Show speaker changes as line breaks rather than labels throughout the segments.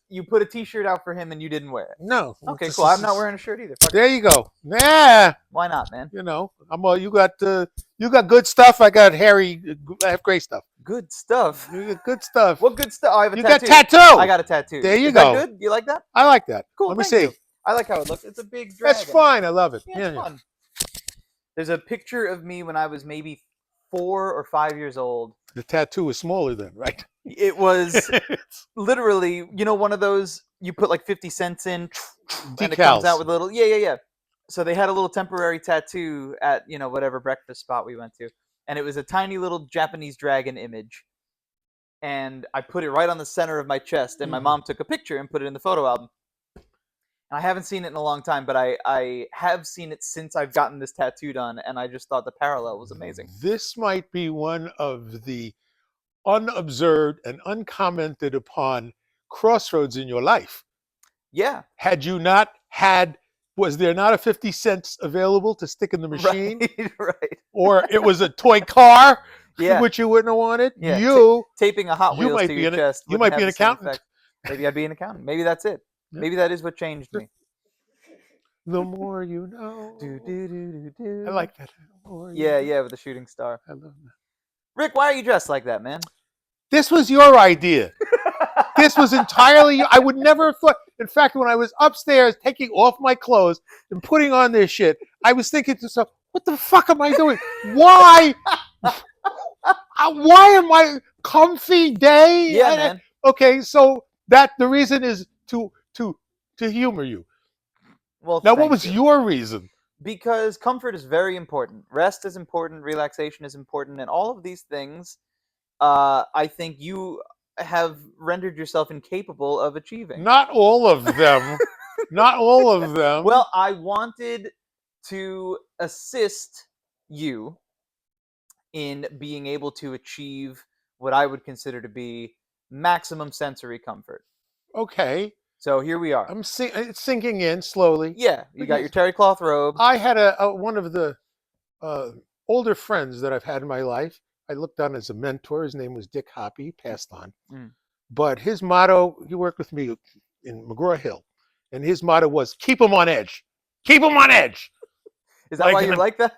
you put a T-shirt out for him and you didn't wear it.
No.
Okay, cool. I'm not wearing a shirt either. Fuck
There you go. Nah.
Why not, man?
You know, you got good stuff. I got hairy. I have gray stuff.
Good stuff.
You got good stuff.
What good stuff? Oh, I have a
You
tattoo.
got tattoo.
I got a tattoo.
There you
Is
go.
that good? You like that?
I like that.
Cool.
Let me
thank
see.
you. I like how it looks. It's a big dragon.
That's fine. I love it.
Yeah, it's fun. There's a picture of me when I was maybe 4 or 5 years old.
The tattoo was smaller then, right?
It was literally, one of those you put like 50 cents in, and it comes out with a little. Yeah. So they had a little temporary tattoo at whatever breakfast spot we went to, and it was a tiny little Japanese dragon image. And I put it right on the center of my chest, and my mom took a picture and put it in the photo album. I haven't seen it in a long time, but I have seen it since I've gotten this tattoo done, and I just thought the parallel was amazing.
This might be one of the unobserved and uncommented upon crossroads in your life.
Yeah.
Had you not was there not a 50 cents available to stick in the machine?
Right.
Or it was a toy car,
yeah.
which you wouldn't have wanted?
Yeah. Taping a Hot Wheels to your chest.
You might be an accountant.
Maybe I'd be an accountant. Maybe that's it. Yeah. Maybe that is what changed me.
The more you know. I like that.
Yeah, with the shooting star.
I love that.
Rick, why are you dressed like that, man?
This was your idea. This was entirely, I would never have thought. In fact, when I was upstairs taking off my clothes and putting on this shit, I was thinking to myself, what the fuck am I doing? Why? Why am I comfy day?
Yeah, man.
Okay, so the reason is to humor you.
Well,
now, what was your reason?
Because comfort is very important. Rest is important. Relaxation is important. And all of these things, I think you have rendered yourself incapable of achieving.
Not all of them. Not all of them.
Well, I wanted to assist you in being able to achieve what I would consider to be maximum sensory comfort.
Okay.
So here we are.
It's sinking in slowly.
Yeah, you got your terry cloth robe.
I had one of the older friends that I've had in my life. I looked on as a mentor. His name was Dick Hoppy, passed on. But his motto, he worked with me in McGraw Hill, and his motto was, keep them on edge. Keep them on edge.
Is that why you like that?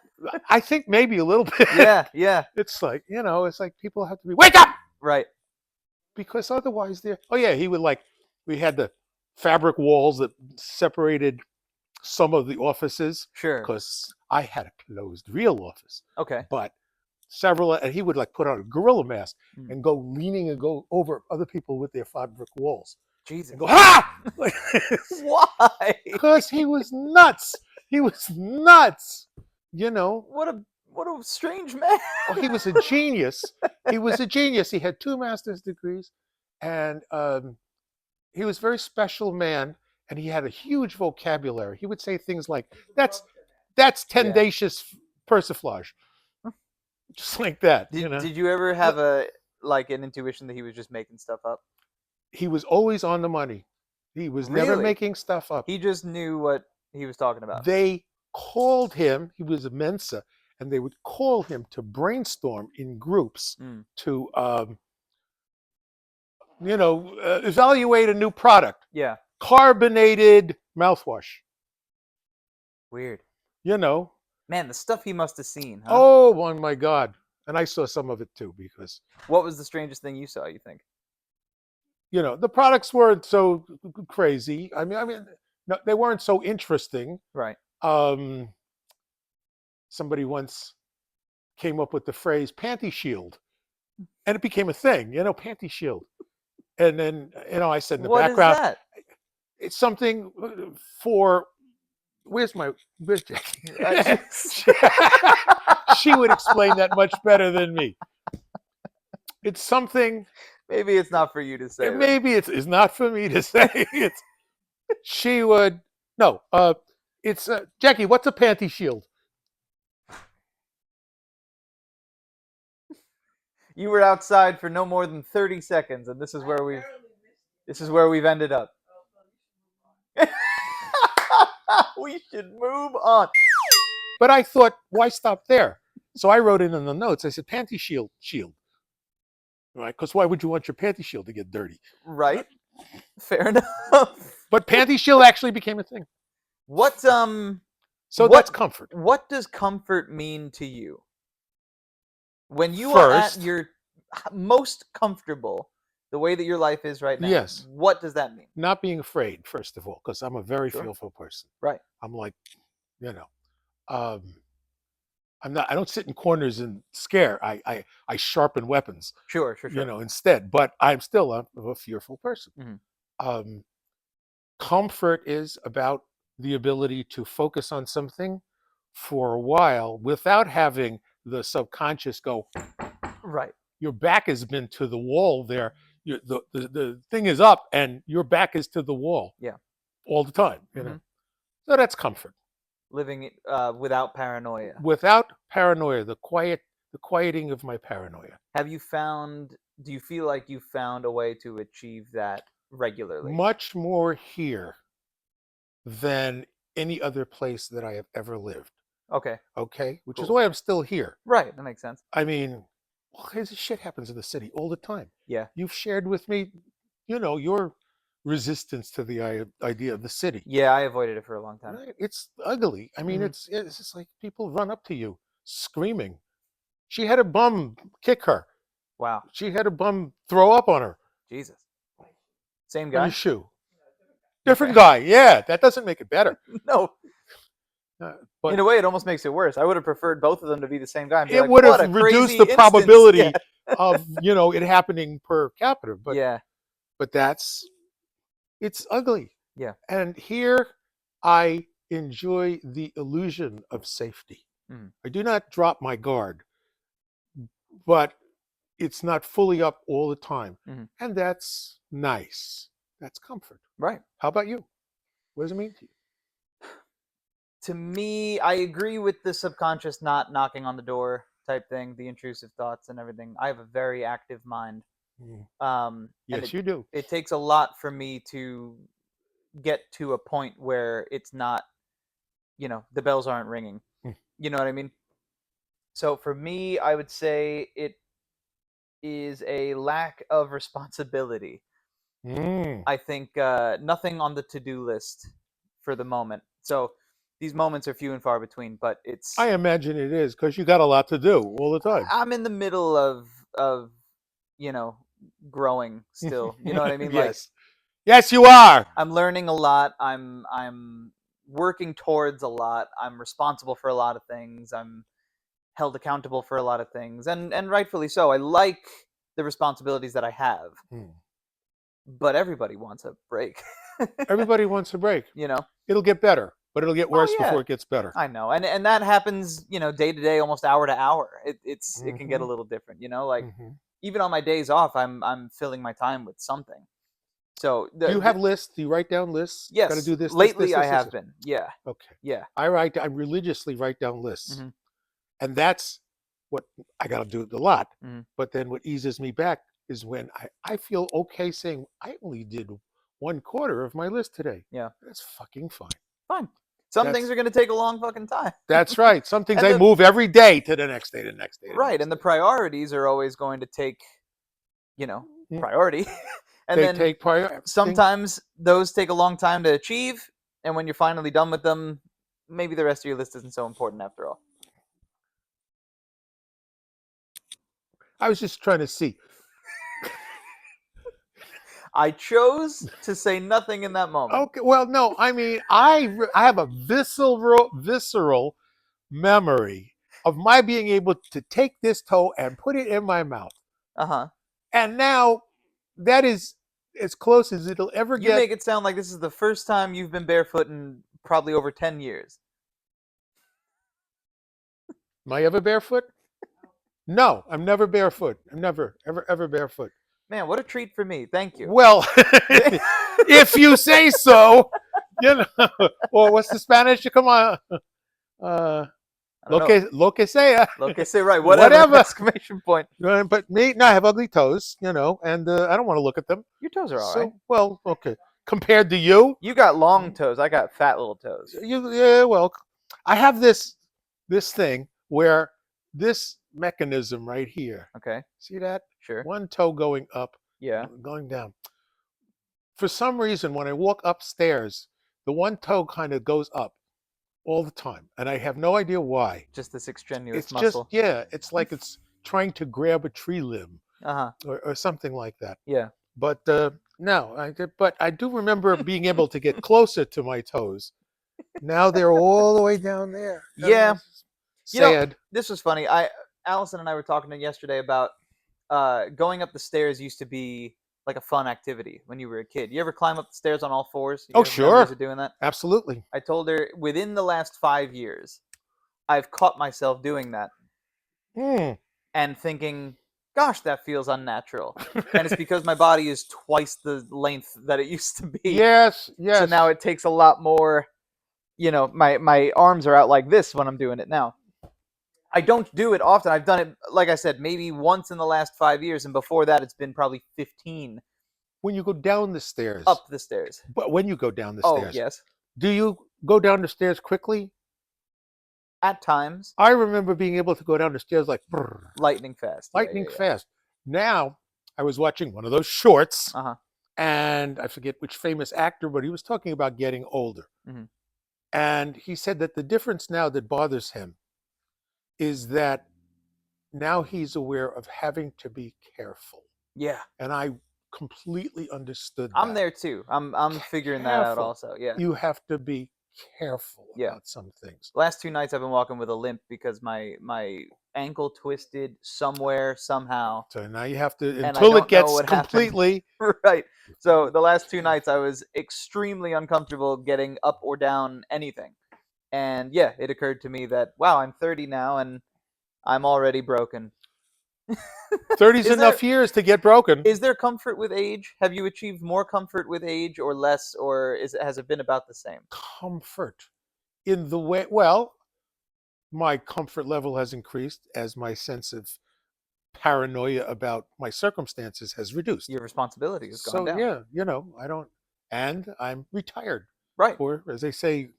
I think maybe a little bit.
Yeah.
It's like, it's like people have to be, wake up!
Right.
Because otherwise he would we had the fabric walls that separated some of the offices.
Sure.
Because I had a closed real office.
Okay.
But several, and he would put on a gorilla mask and go leaning and go over other people with their fabric walls.
Jesus.
And go, ha!
Why?
Because he was nuts. He was nuts.
What a strange man.
Well, he was a genius. He was a genius. He had 2 master's degrees, and he was a very special man, and he had a huge vocabulary. He would say things like, that's tendacious persiflage. Just like that.
Did you ever have an intuition that he was just making stuff up?
He was always on the money. He was never making stuff up.
He just knew what he was talking about.
They called him, he was a Mensa, and they would call him to brainstorm in groups to, evaluate a new product.
Yeah.
Carbonated mouthwash.
Weird.
Man,
the stuff he must have seen, huh?
Oh my God. And I saw some of it too, because...
What was the strangest thing you saw, you think?
The products weren't so crazy. I mean, no, they weren't so interesting.
Right.
Somebody once came up with the phrase panty shield, and it became a thing, panty shield. And then, I said in the background,
what is that?
It's something for... Where's Jackie? She would explain that much better than me. It's something...
Maybe it's not for you to say.
Maybe it's not for me to say. She would... No, it's... Jackie, what's a panty shield?
You were outside for no more than 30 seconds, and this is where we've ended up. We should move on.
But I thought, why stop there? So I wrote it in the notes. I said, panty shield. Right? Because why would you want your panty shield to get dirty?
Right. Fair enough.
But Panty Shield actually became a thing.
What
So that's comfort.
What does comfort mean to you? When you are at
First,
your most comfortable, the way that your life is right now,
yes,
what does that mean?
not being afraid, first of all, because I'm a very
Sure.
fearful person.
Right.
I'm like, you know, I'm not. I don't sit in corners and scare. I sharpen weapons.
Sure.
You know, instead. But I'm still a fearful person.
Mhm.
Comfort is about the ability to focus on something for a while without having the subconscious go.
Right.
Your back has been to the wall there. The thing is up and your back is to the wall.
Yeah.
All the time. You know.
Mhm.
So that's comfort.
Living without paranoia.
Without paranoia, the quieting of my paranoia.
Do you feel like you found a way to achieve that regularly?
Much more here than any other place that I have ever lived.
Okay.
Okay? Which is
Cool.
why I'm still here.
Right, that makes sense.
I mean, all kinds of shit happens in the city all the time.
Yeah.
You've shared with me, your resistance to the idea of the city.
Yeah, I avoided it for a long time.
Right? It's ugly. I mean,
Mhm.
it's just like people run up to you screaming. She had a bum kick her.
Wow.
She had a bum throw up on her.
Jesus. Same
On
guy?
your shoe. Different guy. Yeah, that doesn't make it better.
No.
But
in a way, it almost makes it worse. I would have preferred both of them to be the same guy. And be
it
like,
would
"What
have
a
reduced
crazy
the
instance."
probability
Yeah.
of it happening per capita. But
Yeah.
but it's ugly.
Yeah.
And here I enjoy the illusion of safety.
Mhm.
I do not drop my guard, but it's not fully up all the time.
Mhm.
And that's nice. That's comfort.
Right.
How about you? What does it mean to you?
To me, I agree with the subconscious not knocking on the door type thing, the intrusive thoughts and everything. I have a very active mind.
Mm.
And
Yes, you do.
it takes a lot for me to get to a point where it's not, the bells aren't ringing.
Mm.
You know what I mean? So for me, I would say it is a lack of responsibility.
Mm.
I think nothing on the to-do list for the moment. So these moments are few and far between, but
I imagine it is because you got a lot to do all the time.
I'm in the middle of growing still. You know what I mean? Like,
Yes. Yes, you are.
I'm learning a lot. I'm working towards a lot. I'm responsible for a lot of things. I'm held accountable for a lot of things, and rightfully so. I like the responsibilities that I have, but everybody wants a break.
Everybody wants a break. It'll get better, but it'll get worse before it gets better.
I know, and that happens, day to day, almost hour to hour. It can get a little different, like even on my days off, I'm filling my time with something. So
do you have lists? Do you write down lists?
Yes.
Gotta do this.
Lately, I
this.
have been. Yeah.
Okay.
Yeah.
I religiously write down lists, and that's what I got to do a lot. But then what eases me back is when I feel okay saying I only did 1/4 of my list today.
Yeah.
That's fucking fine.
Fine. Some things are going to take a long fucking time.
That's right. Some things I move every day to the next day, the next day.
Right. And the priorities are always going to take, priority. And then
take priority.
Sometimes those take a long time to achieve. And when you're finally done with them, maybe the rest of your list isn't so important after all.
I was just trying to see.
I chose to say nothing in that moment.
Okay, well, no, I mean, I have a visceral memory of my being able to take this toe and put it in my mouth. And now that is as close as it'll ever get.
You make it sound like this is the first time you've been barefoot in probably over 10 years.
Am I ever barefoot? No, I'm never barefoot. I'm never, ever barefoot.
Man, what a treat for me. Thank you.
Well, if you say so, Or what's the Spanish? Come on. Lo que sea.
Lo que sea, right. Whatever. Exclamation point.
But me, no, I have ugly toes, and I don't want to look at them.
Your toes are all right.
Well, okay. Compared to you?
You got long toes. I got fat little toes.
Yeah, well, I have this thing where this mechanism right here.
Okay.
See that?
Sure.
One toe going up.
Yeah.
Going down. for some reason, when I walk upstairs, the one toe kind of goes up all the time, and I have no idea why.
Just this extraneous
It's just,
muscle.
yeah, it's like it's trying to grab a tree limb
Uh-huh.
or something like that.
Yeah.
But no, but I do remember being able to get closer to my toes. Now they're all the way down there.
Yeah.
It's
You know,
sad.
this was funny. Allison and I were talking yesterday about going up the stairs used to be like a fun activity when you were a kid. You ever climb up the stairs on all fours? You
Oh,
have memories
sure.
of doing that?
Absolutely.
I told her within the last 5 years, I've caught myself doing that
Hmm.
and thinking, gosh, that feels unnatural. And it's because my body is twice the length that it used to be.
Yes, yes.
So now it takes a lot more, my arms are out like this when I'm doing it now. I don't do it often. I've done it, like I said, maybe once in the last 5 years, and before that, it's been probably 15
When you go down the stairs.
up the stairs.
But when you go down the
Oh,
stairs.
yes.
Do you go down the stairs quickly?
At times.
I remember being able to go down the stairs like brrr,
Lightning fast. Yeah,
lightning
yeah, yeah.
fast. Now, I was watching one of those shorts,
Uh-huh.
and I forget which famous actor, but he was talking about getting older.
Mhm.
And he said that the difference now that bothers him is that now he's aware of having to be careful.
Yeah.
And I completely understood
I'm
that.
there too. I'm figuring that out
Careful.
also. Yeah.
You have to be careful
Yeah.
about some things.
Last 2 nights I've been walking with a limp because my ankle twisted somewhere somehow.
So now you have to,
I
until
don't
it
know
gets
what happened.
completely.
Right. So the last 2 nights I was extremely uncomfortable getting up or down anything. And yeah, it occurred to me that wow, I'm 30 now and I'm already broken.
30's
Is
enough years to get broken.
Is there comfort with age? Have you achieved more comfort with age or less, or has it been about the same?
Comfort in the way, well, my comfort level has increased as my sense of paranoia about my circumstances has reduced.
Your responsibility has gone
So
down.
yeah, I don't, and I'm retired.
Right.
Or as they say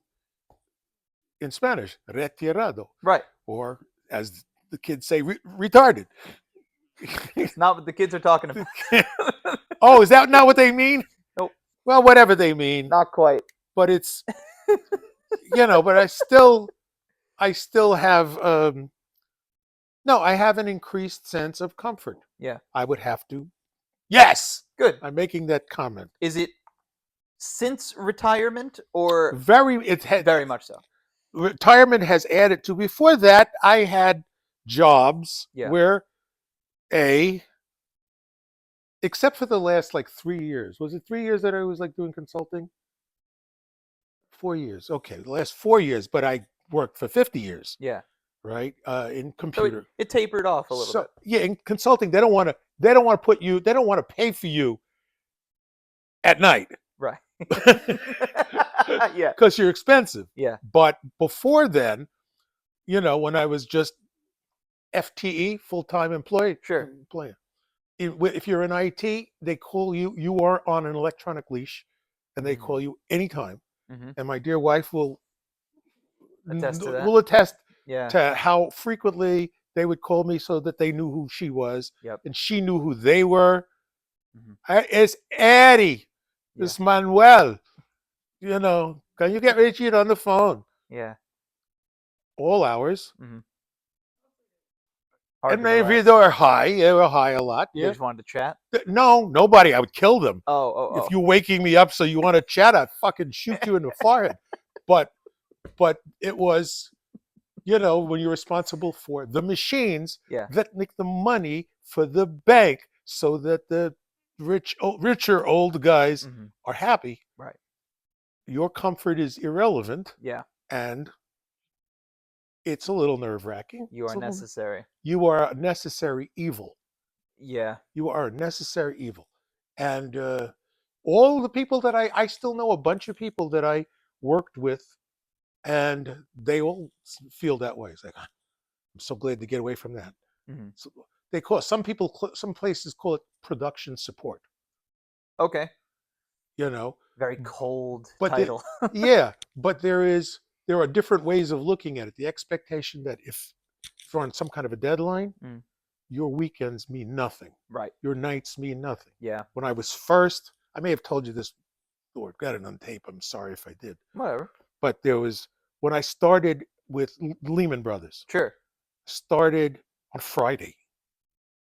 in Spanish, retirado.
Right.
Or as the kids say, retarded.
It's not what the kids are talking about.
Oh, is that not what they mean?
Nope.
Well, whatever they mean.
Not quite.
But it's, but I still have, no, I have an increased sense of comfort.
Yeah.
I would have to. Yes.
Good.
I'm making that comment.
Is it since retirement or
Very
much so?
Retirement has added to. Before that, I had jobs where except for the last like 3 years. Was it 3 years that I was like doing consulting? 4 years. Okay, the last 4 years, but I worked for 50 years.
Yeah.
Right? In computer.
So it tapered off a little bit.
Yeah, in consulting, they don't want to pay for you at night.
Right. Yeah.
Because you're expensive.
Yeah.
But before then, when I was just FTE, full-time employee.
Sure.
If you're in IT, they call you. You are on an electronic leash, and they call you anytime.
Mm-hmm.
And my dear wife will
attest to that.
Will attest
Yeah.
to how frequently they would call me so that they knew who she was,
Yep.
and she knew who they were.
Mm-hmm.
It's Eddie.
Yeah.
It's Manuel. Can you get Richard on the phone?
Yeah.
All hours.
Mm-hmm.
And maybe they were high. They were high a lot.
You just wanted to chat?
No, nobody. I would kill them.
Oh.
If you're waking me up so you want to chat, I'd fucking shoot you in the forehead. But it was, when you're responsible for the machines that make the money for the bank so that the richer old guys are happy.
Right.
Your comfort is irrelevant.
Yeah.
And it's a little nerve-wracking.
You are necessary.
You are a necessary evil.
Yeah.
You are a necessary evil. And all the people that I still know a bunch of people that I worked with, and they all feel that way. It's like, I'm so glad to get away from that.
Mm-hmm.
So they some places call it production support.
Okay.
Very
cold title.
But there are different ways of looking at it. The expectation that if you're on some kind of a deadline, your weekends mean nothing.
Right.
Your nights mean nothing.
Yeah.
When I was first, I may have told you this, or got it on tape. I'm sorry if I did.
Whatever.
But there was, when I started with Lehman Brothers,
Sure.
started on Friday.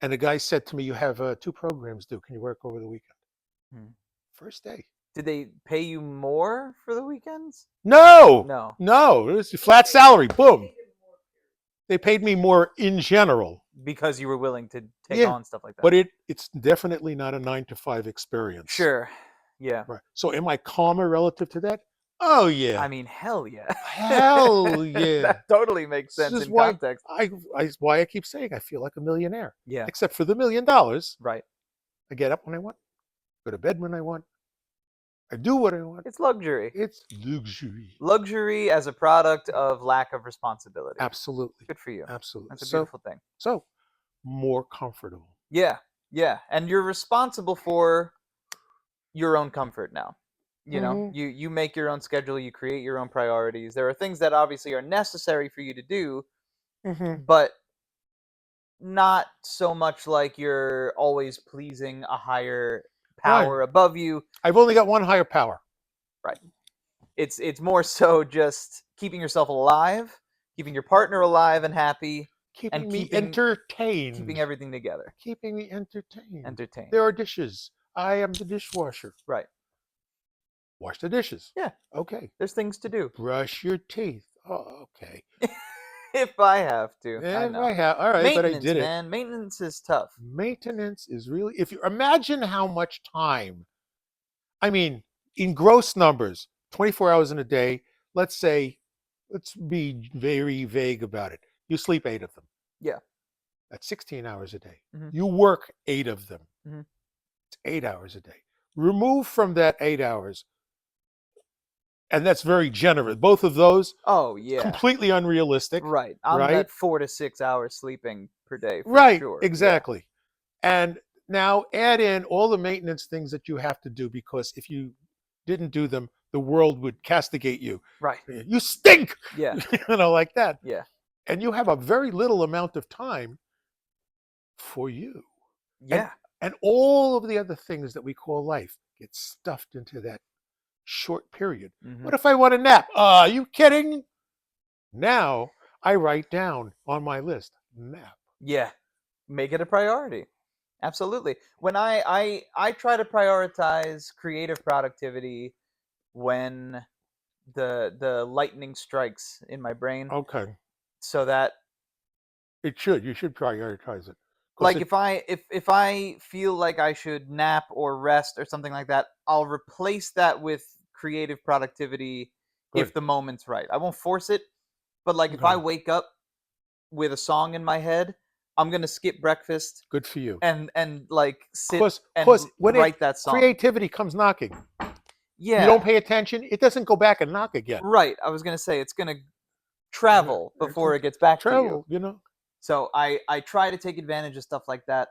And the guy said to me, you have 2 programs due. Can you work over the weekend? First day.
Did they pay you more for the weekends?
No.
No.
It was a flat salary. Boom. They paid me more in general.
Because you were willing to take
Yeah,
on stuff like that.
But it's definitely not a 9 to 5 experience.
Sure. Yeah.
Right. So am I calmer relative to that? Oh, yeah.
I mean, hell yeah.
Hell yeah.
That totally makes
This
sense
is
in
why
context.
why I keep saying I feel like a millionaire.
Yeah.
Except for the $1 million.
Right.
I get up when I want, go to bed when I want, I do what I want.
It's luxury.
It's luxury.
Luxury as a product of lack of responsibility.
Absolutely.
Good for you.
Absolutely.
That's a beautiful thing.
So more comfortable.
Yeah. Yeah. And you're responsible for your own comfort now. You know, you make your own schedule, you create your own priorities. There are things that obviously are necessary for you to do, but not so much like you're always pleasing a higher power above you.
I've only got one higher power.
Right. It's more so just keeping yourself alive, keeping your partner alive and happy,
keeping me entertained,
keeping everything together,
keeping me entertained.
Entertained.
There are dishes. I am the dishwasher.
Right.
Wash the dishes.
Yeah.
Okay.
There's things to do.
Brush your teeth. Oh, okay.
If I have to.
If I have. All right, but I did it.
Man, maintenance is tough.
Maintenance is really, if you imagine how much time, I mean, in gross numbers, 24 hours in a day, let's be very vague about it. You sleep 8 of them.
Yeah.
That's 16 hours a day. You work 8 of them. It's 8 hours a day. Remove from that 8 hours, and that's very generous. Both of those, completely unrealistic.
Right. I'm at 4 to 6 hours sleeping per day.
Right.
Sure.
Exactly. Yeah. And now add in all the maintenance things that you have to do, because if you didn't do them, the world would castigate you.
Right.
You stink.
Yeah.
Like that.
Yeah.
And you have a very little amount of time for you.
Yeah.
And all of the other things that we call life get stuffed into that short period. What if I want a nap? Are you kidding? Now I write down on my list, nap.
Yeah. Make it a priority. Absolutely. When I try to prioritize creative productivity when the lightning strikes in my brain.
Okay.
So that
you should prioritize it.
Like if I feel like I should nap or rest or something like that, I'll replace that with creative productivity if the moment's right. I won't force it, but like if I wake up with a song in my head, I'm gonna skip breakfast.
Good for you.
And like sit and
when
write that song.
Creativity comes knocking.
Yeah.
You don't pay attention, it doesn't go back and knock again.
Right. I was gonna say it's gonna travel before it gets back to you. So I try to take advantage of stuff like that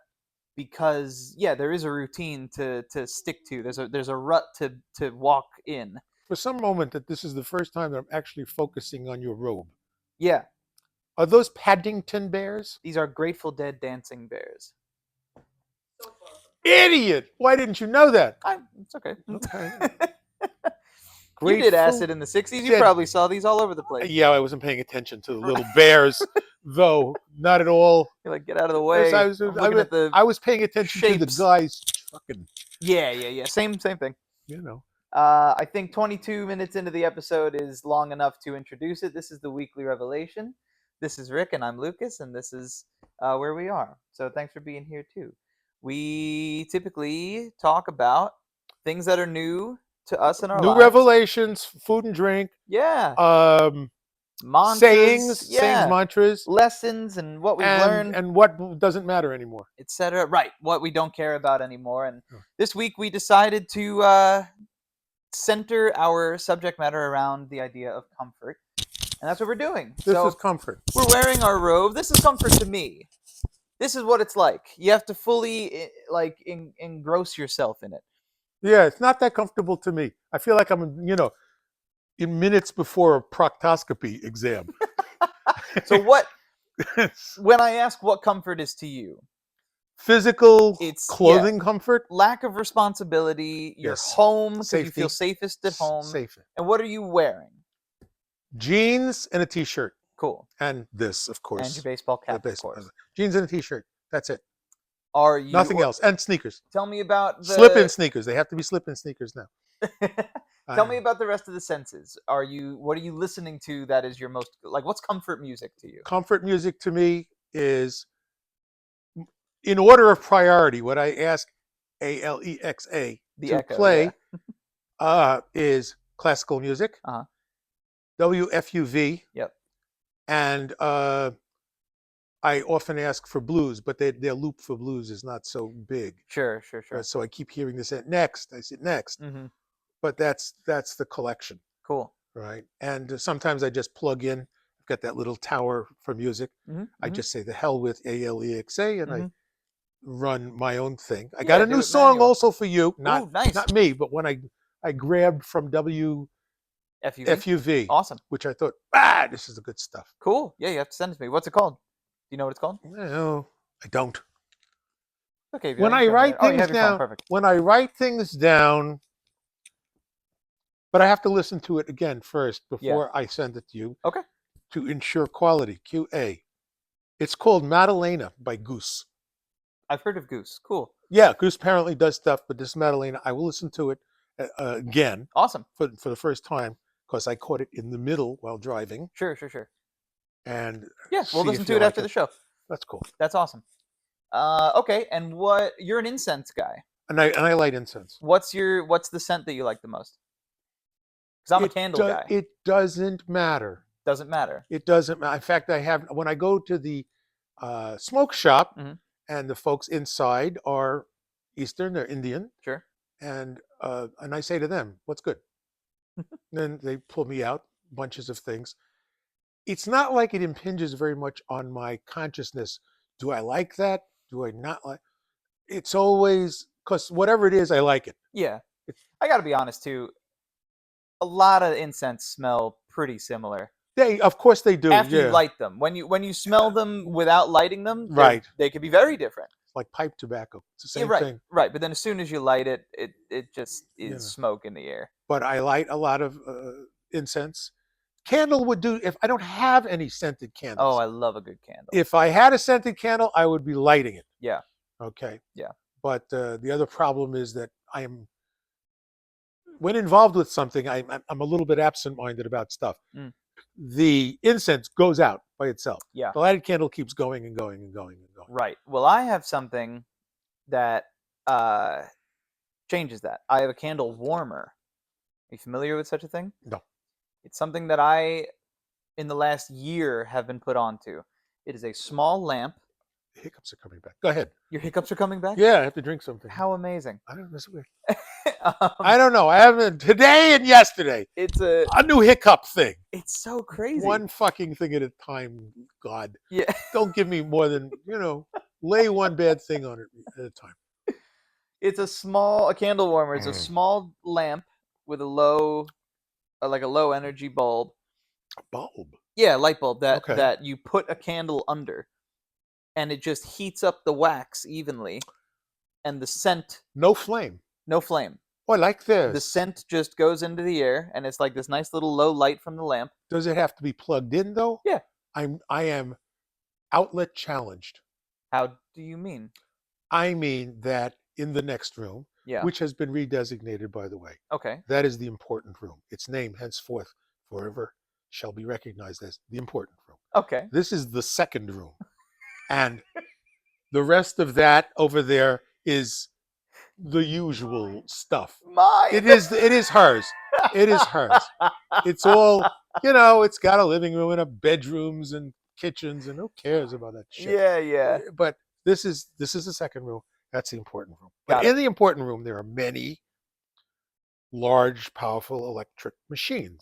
because there is a routine to stick to. There's a rut to walk in.
For some moment that this is the first time that I'm actually focusing on your robe.
Yeah.
Are those Paddington bears?
These are Grateful Dead dancing bears.
Idiot! Why didn't you know that?
It's okay.
You
did acid in the 60s. You probably saw these all over the place.
Yeah, I wasn't paying attention to the little bears, though. Not at all.
You're like, get out of the way.
I was paying attention to the guys trucking.
Yeah. Same thing.
You know.
I think 22 minutes into the episode is long enough to introduce it. This is the Weekly Revelation. This is Rick, and I'm Lucas, and this is where we are. So thanks for being here, too. We typically talk about things that are new to us in our lives.
New revelations, food and drink.
Yeah. Mantras.
Sayings, mantras.
Lessons, and what we've learned.
And what doesn't matter anymore.
Etc. Right. What we don't care about anymore. And this week we decided to center our subject matter around the idea of comfort. And that's what we're doing.
This is comfort.
We're wearing our robe. This is comfort to me. This is what it's like. You have to fully engross yourself in it.
Yeah, it's not that comfortable to me. I feel like I'm, in minutes before a proctoscopy exam.
So when I ask what comfort is to you?
Physical
It's
clothing comfort.
lack of responsibility. You're
Yes.
home because you feel
Safety.
safest at home.
Safe.
And what are you wearing?
Jeans and a t-shirt.
Cool.
And this, of course.
And your baseball cap,
the
of course.
Jeans and a t-shirt. That's it.
Are you
Nothing else. And sneakers.
Tell me about the
Slip-in sneakers. They have to be slip-in sneakers now.
Tell me about the rest of the senses. What are you listening to that is your most, like, what's comfort music to you?
Comfort music to me is, in order of priority, what I ask Alexa
The
to
Echo,
play is classical music,
Uh-huh.
WFUV,
Yep.
and I often ask for blues, but their loop for blues is not so big.
Sure.
So I keep hearing this at next. I said next,
Mm-hmm.
but that's the collection,
Cool.
right? And sometimes I just plug in. I've got that little tower for music.
Mm-hmm.
I just say the hell with Alexa, and I run my own thing. I
Yeah,
got a
do
new
it
song
manual.
also for you. Not
Ooh, nice.
not me, but when I grabbed from FUV,
Awesome.
which I thought, this is the good stuff.
Cool. Yeah, you have to send it to me. What's it called? Do you know what it's called?
No, I don't.
Okay.
When I write things down,
Perfect.
when I write things down, but I have to listen to it again first before I send it to you.
Okay.
To ensure quality, QA. It's called Madalena by Goose.
I've heard of Goose. Cool.
Yeah, Goose apparently does stuff, but this Madalena, I will listen to it again.
Awesome.
For the first time, because I caught it in the middle while driving.
Sure.
And
yeah, we'll listen to it after the show.
That's cool.
That's awesome. Okay, and you're an incense guy.
And I light incense.
What's the scent that you like the most? Because I'm a candle guy.
It doesn't matter.
Doesn't matter.
It doesn't matter. In fact, when I go to the smoke shop, and the folks inside are Eastern, they're Indian.
Sure.
And I say to them, "What's good?" Then they pull me out bunches of things. It's not like it impinges very much on my consciousness. Do I like that? Do I not like? It's always, because whatever it is, I like it.
Yeah. I got to be honest too. A lot of incense smell pretty similar.
Of course they do.
After you light them, when you smell them without lighting them,
right,
they could be very different.
It's like pipe tobacco. It's the same thing.
Right. But then as soon as you light it, it just is smoke in the air.
But I light a lot of incense. Candle would do if I don't have any scented candles.
Oh, I love a good candle.
If I had a scented candle, I would be lighting it.
Yeah.
Okay.
Yeah.
But the other problem is that when involved with something, I'm a little bit absent-minded about stuff. The incense goes out by itself.
Yeah.
The lighted candle keeps going and going and going and going.
Right. Well, I have something that changes that. I have a candle warmer. Are you familiar with such a thing?
No.
It's something that I, in the last year, have been put onto. It is a small lamp.
The hiccups are coming back. Go ahead.
Your hiccups are coming back?
Yeah, I have to drink something.
How amazing.
I don't know. That's weird. I don't know. I haven't today and yesterday.
It's a
new hiccup thing.
It's so crazy.
One fucking thing at a time, God.
Yeah.
Don't give me more than, lay one bad thing on it at a time.
It's a candle warmer. It's a small lamp with a low energy bulb.
A bulb?
Yeah, light bulb that you put a candle under, and it just heats up the wax evenly, and the scent.
No flame.
No flame.
Oh, I like this.
The scent just goes into the air, and it's like this nice little low light from the lamp.
Does it have to be plugged in though?
Yeah.
I am outlet challenged.
How do you mean?
I mean that in the next room, which has been redesignated, by the way.
Okay.
That is the important room. Its name henceforth forever shall be recognized as the important room.
Okay.
This is the second room. And the rest of that over there is the usual stuff. It is hers. It is hers. It's all, it's got a living room and a bedrooms and kitchens, and who cares about that shit?
Yeah.
But this is the second room. That's the important room. But in the important room, there are many large, powerful electric machines.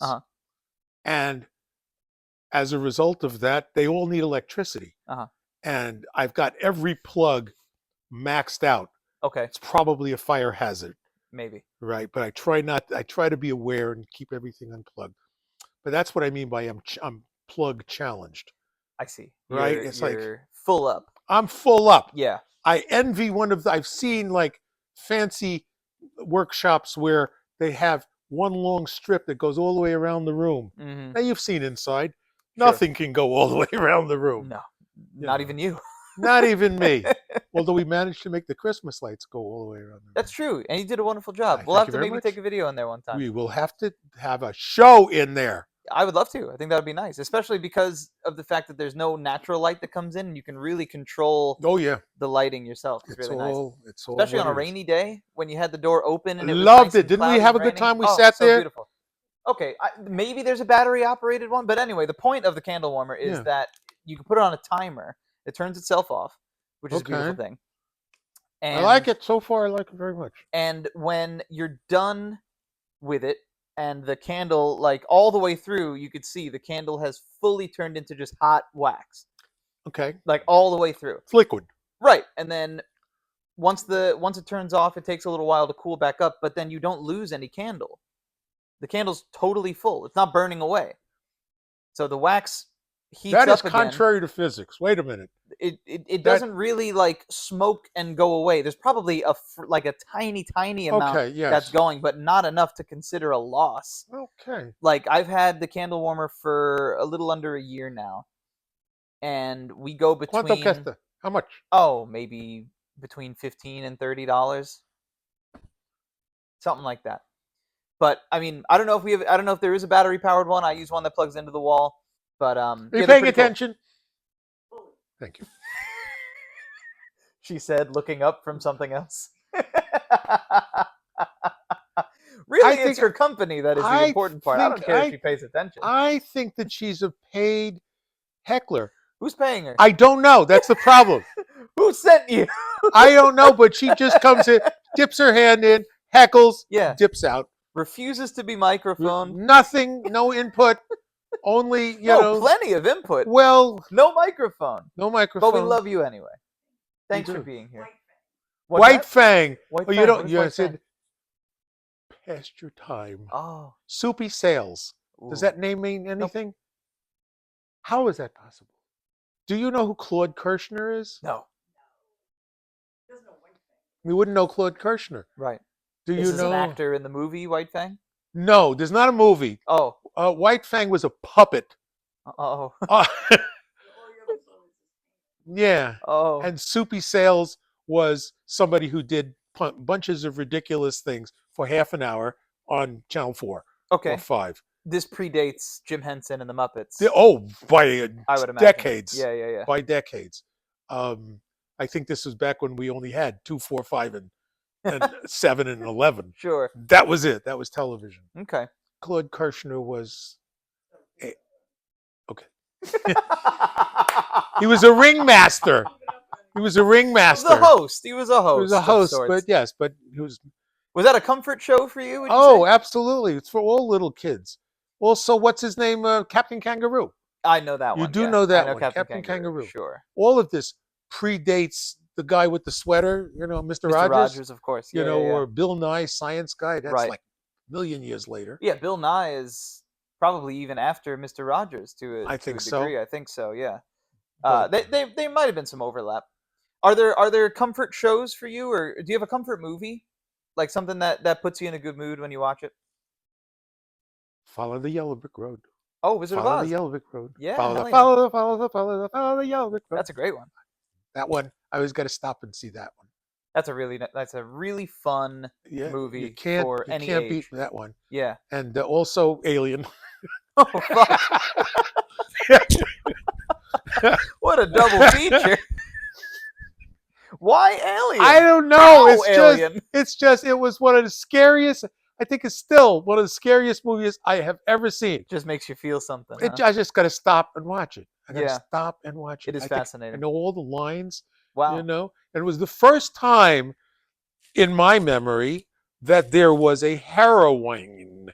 And as a result of that, they all need electricity. And I've got every plug maxed out.
Okay.
It's probably a fire hazard.
Maybe.
Right. But I try to be aware and keep everything unplugged. But that's what I mean by I'm plug challenged.
I see.
Right?
You're full up.
I'm full up.
Yeah.
I envy I've seen like fancy workshops where they have one long strip that goes all the way around the room.
Mm-hmm.
Now you've seen inside.
Sure.
Nothing can go all the way around the room.
No,
You
not
know.
even you.
Not even me. Although we managed to make the Christmas lights go all the way around the room.
That's true, and you did a wonderful job.
Thank
We'll have
you
to
very
maybe
much.
take a video in there one time.
We will have to have a show in there.
I would love to. I think that would be nice, especially because of the fact that there's no natural light that comes in, and you can really control
Oh yeah,
the lighting yourself. It's really nice,
it's all.
especially on a
what it is.
rainy day when you had the door open and it was
Loved
nice
it.
and
Didn't we
cloudy
have
and
a good
raining.
time? We
Oh,
sat
so
there.
Beautiful. Okay, maybe there's a battery operated one, but anyway, the point of the candle warmer is
Yeah.
that you can put it on a timer. It turns itself off, which is a beautiful
Okay.
thing. And,
I like it so far. I like it very much.
And when you're done with it, and the candle, like all the way through, you could see the candle has fully turned into just hot wax,
Okay,
like all the way through.
it's liquid.
Right, and then once it turns off, it takes a little while to cool back up, but then you don't lose any candle. The candle's totally full. It's not burning away. So the wax heats
That is
up again.
contrary to physics. Wait a minute.
It doesn't really like smoke and go away. There's probably a tiny amount
Okay, yes.
that's going, but not enough to consider a loss.
Okay.
Like I've had the candle warmer for a little under a year now, and we go
Quanto
between
cuesta? How much?
maybe between $15 and $30, something like that. But I mean, I don't know if there is a battery powered one. I use one that plugs into the wall. But
Are you
they're
paying
pretty cool.
attention? Thank you.
She said, looking up from something else. Really, it's her company that is the important part. I don't care if she pays attention.
I think that she's a paid heckler.
Who's paying her?
I don't know. That's the problem.
Who sent you?
I don't know, but she just comes in, dips her hand in, heckles,
Yeah.
dips out.
Refuses to be microphoned.
Nothing, no input, only, you know.
Plenty of input.
Well,
no microphone.
no microphone.
But we love you anyway. Thanks for being here.
White Fang.
White
Oh,
Fang.
you don't.
What is
You
White
said
Fang?
past your time.
Oh.
Soupy Sales. Does
Ooh.
that name mean anything? How is that possible? Do you know who Claude Kirshner is?
No.
You wouldn't know Claude Kirshner.
Right.
Do you
Is this
know?
an actor in the movie White Fang?
No, there's not a movie.
Oh.
White Fang was a puppet.
Oh.
Yeah.
Oh.
And Soupy Sales was somebody who did bunches of ridiculous things for half an hour on Channel 4
Okay.
or 5.
This predates Jim Henson and the Muppets.
By
I would imagine.
decades.
Yeah.
By decades. I think this was back when we only had 2, 4, 5, and 7 and 11.
Sure.
That was it. That was television.
Okay.
Claude Kirshner was okay. He was a ringmaster. He was a ringmaster.
He was a host. He was a host.
He was a
of
host,
sorts.
but yes, but he was.
Was that a comfort show for you? Would you
Oh,
say?
absolutely! It's for all little kids. Also, what's his name? Captain Kangaroo.
I know that one.
You do
yeah.
know that
I know
one,
Captain Kangaroo. Sure.
All of this predates the guy with the sweater. You know, Mr.
Mr.
Rogers.
Rogers, of course.
You
Yeah,
know,
yeah.
or Bill Nye, Science Guy. That's
Right.
like a million years later.
Yeah, Bill Nye is probably even after Mr. Rogers to a
think
to a
so.
degree. I think so. Yeah.
But-
They might have been some overlap. Are there comfort shows for you, or do you have a comfort movie, like something that puts you in a good mood when you watch it?
Follow the Yellow Brick Road.
Oh, Wizard
Follow
of Oz.
the Yellow Brick Road.
Yeah,
Follow
hell
the
yeah.
follow the Yellow Brick Road.
That's a great one.
That one. I always got to stop and see that one.
That's a really fun
Yeah,
movie
you can't,
for
you
any
can't
age.
beat that one.
Yeah.
And also Alien.
Oh fuck! What a double feature! Why Alien?
I don't know.
How
It's
Alien?
just it was one of the scariest. I think it's still one of the scariest movies I have ever seen.
Just makes you feel something. Huh?
I just got to stop and watch it. I got to
Yeah.
stop and watch it.
It is
I think
fascinating.
I know all the lines.
Wow.
You know, and it was the first time in my memory that there was a heroine.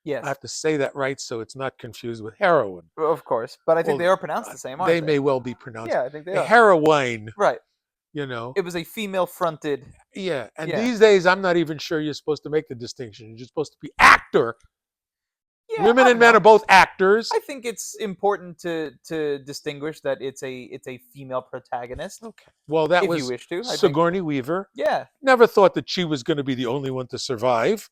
Yes.
I have to say that right so it's not confused with heroin.
Well, of course, but I think
Well,
they are pronounced the same, aren't
They
they?
may well be pronounced.
Yeah, I think they
A
are.
heroine,
Right.
you know.
It was a female-fronted.
Yeah, and
Yeah.
these days I'm not even sure you're supposed to make the distinction. You're supposed to be actor.
Yeah,
Women
I
and
don't
men
know.
are both actors.
I think it's important to distinguish that it's a female protagonist.
Okay. Well, that
If
was
you wish to, I think.
Sigourney Weaver.
Yeah,
Never thought that she was going to be the only one to survive.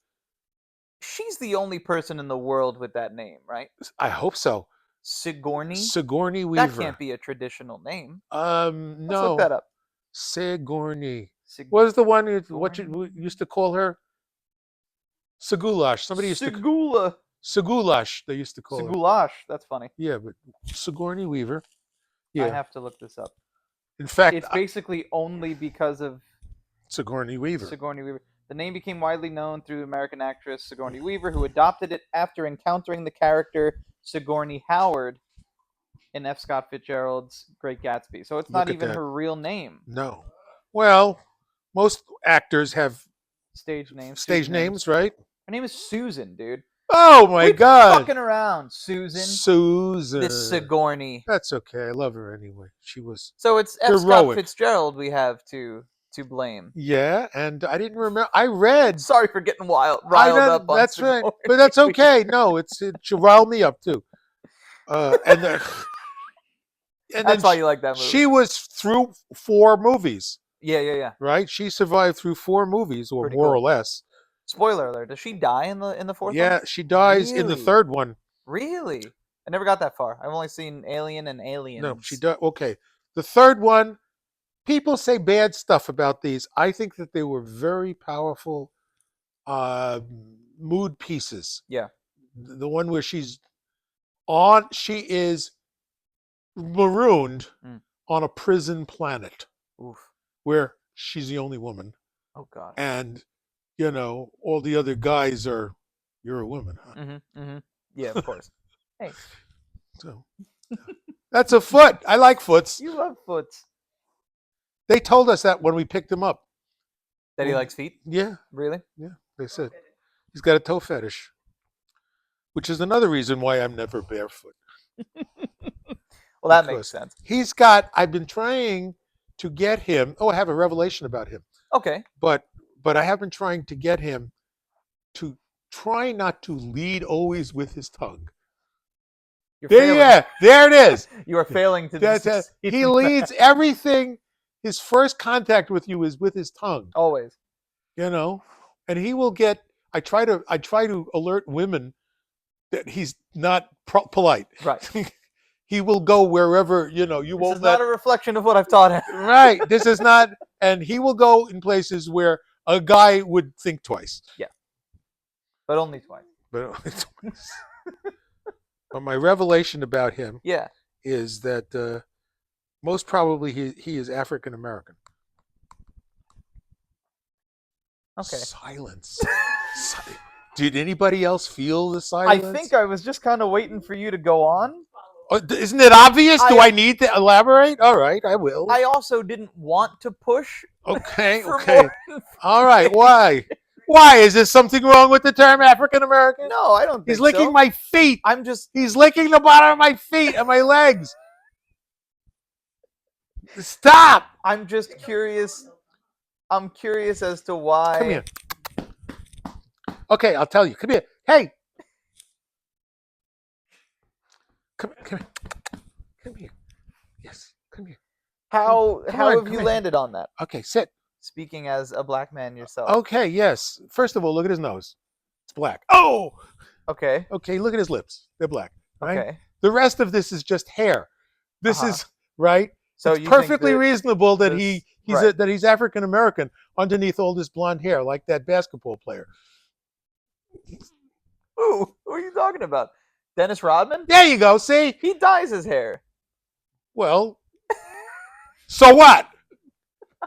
she's the only person in the world with that name, right?
I hope so.
Sigourney.
Sigourney
That
Weaver.
can't be a traditional name.
No.
Let's look that up.
Sigourney.
Sig-
What was the one what you
Sigourney.
used to call her? Sagulash. Somebody used to
Sigula.
Sagulash. They used to call her.
Sigulash. That's funny.
Yeah, but Sigourney Weaver.
I
Yeah.
have to look this up.
In fact,
It's basically only because of
Sigourney Weaver.
Sigourney Weaver. The name became widely known through American actress Sigourney Weaver, who adopted it after encountering the character Sigourney Howard in F. Scott Fitzgerald's Great Gatsby. So it's not
Look at
even
that.
her real name.
No. Well, most actors have
Stage name.
stage
Susan
names, right?
Her name is Susan, dude.
Oh my
Quit
God.
fucking around, Susan.
Susan.
This Sigourney.
That's okay. I love her anyway. She was
So it's F. Scott
heroic.
Fitzgerald we have to blame.
Yeah, and I didn't remember. I read.
Sorry for getting riled
I read
up on
that's right,
Sigourney.
but that's okay. No, it should rile me up too. And then, and
That's
then
why you like that movie.
she was through 4 movies,
Yeah.
right? She survived through 4 movies, or
Pretty
more or
cool.
less.
Spoiler alert: does she die in the fourth
Yeah,
one?
she dies in the
Really?
3rd one.
Really? I never got that far. I've only seen Alien and Aliens.
No, she does. Okay, the 3rd one. People say bad stuff about these. I think that they were very powerful mood pieces.
Yeah.
The one where she is marooned on a prison planet.
Oof.
Where she's the only woman.
Oh God.
And, all the other guys are, you're a woman, huh?
Mm-hmm. Yeah, of course. Hey.
So, that's a foot. I like foots.
You love Foots.
They told us that when we picked him up.
That he likes feet?
Yeah.
Really?
Yeah, they said. He's got a toe fetish. Which is another reason why I'm never barefoot.
Well, that makes sense.
I've been trying to get him. Oh, I have a revelation about him.
Okay.
But I have been trying to get him to try not to lead always with his tongue. There it is.
You are failing to
he leads everything. His first contact with you is with his tongue.
Always.
And he will get. I try to alert women that he's not polite.
Right.
He will go wherever you
This
won't
is
let.
not a reflection of what I've taught him.
Right. This is not, and he will go in places where a guy would think twice.
Yeah. But only twice.
But only twice. But my revelation about him is that most probably he is African American.
Okay.
Silence. Did anybody else feel the silence?
I think I was just kind of waiting for you to go on.
Isn't it obvious? Do I need to elaborate? All right, I will.
I also didn't want to push.
Okay.
more than
All right. Why? Why? Is there something wrong with the term African American?
No, I don't think
He's licking
so.
my feet. He's licking the bottom of my feet and my legs. Stop!
I'm just curious. I'm curious as to why.
Come here. Okay, I'll tell you. Come here. Hey. Come here. Come here. Yes, come here.
How
Come
have
on,
you
come
landed on that?
Okay, sit.
Speaking as a black man yourself.
Okay, yes. First of all, look at his nose. It's black. Oh!
Okay.
Okay, look at his lips. They're black. Right?
Okay.
The rest of this is just hair. This is right.
So
it's
you
perfectly
think that
reasonable that
this-
that he's African American underneath all this blonde hair, like that basketball player.
Who are you talking about? Dennis Rodman?
There you go. See?
He dyes his hair.
Well, so what?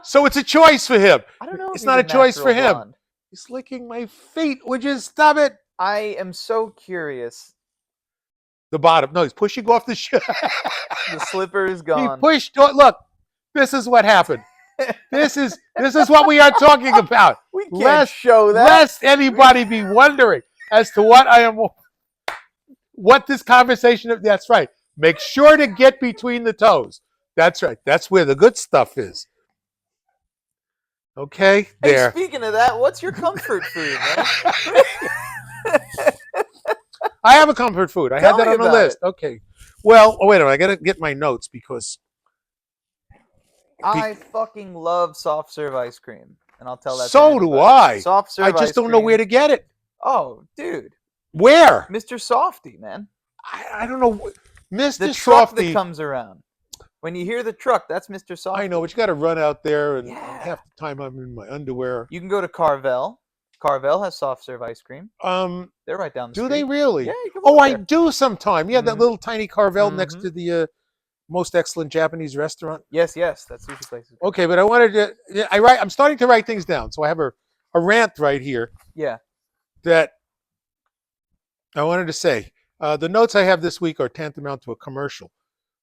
So it's a choice for him.
I don't know. if
It's
he's
not a choice for
natural
him.
blonde.
He's licking my feet. Would you stop it?
I am so curious.
The bottom. No, he's pushing off the shoe.
The slipper is
He
gone.
pushed. Look, this is what happened. This is what we are talking about.
We can't show that.
Lest anybody be wondering as to what this conversation. That's right. Make sure to get between the toes. That's right. That's where the good stuff is. Okay,
Hey,
there.
speaking of that, what's your comfort food, man?
I have a comfort food. I
Tell
had that
me
on the
about
list. Okay. Well, wait a minute. I got to get my notes because
I fucking love soft serve ice cream, and I'll tell that to
so do
anybody.
I.
Soft serve
I just
ice
don't know where
cream.
to get it.
Oh, dude,
Where?
Mr. Softy, man.
I don't know. Mr.
The truck
Softy.
that comes around. When you hear the truck, that's Mr. Softy.
I know, but you got to run out there, and
Yeah.
half the time I'm in my underwear.
You can go to Carvel. Carvel has soft serve ice cream. They're right down the street.
Do they really?
Yeah, you can
Oh,
walk
I
there.
do sometime. Yeah, that
Mhm.
little tiny Carvel next
Mhm.
to the most excellent Japanese restaurant.
Yes, that sushi place.
Okay, but I wanted to. Yeah, I'm starting to write things down, so I have a rant right here
Yeah.
that I wanted to say. The notes I have this week are tantamount to a commercial,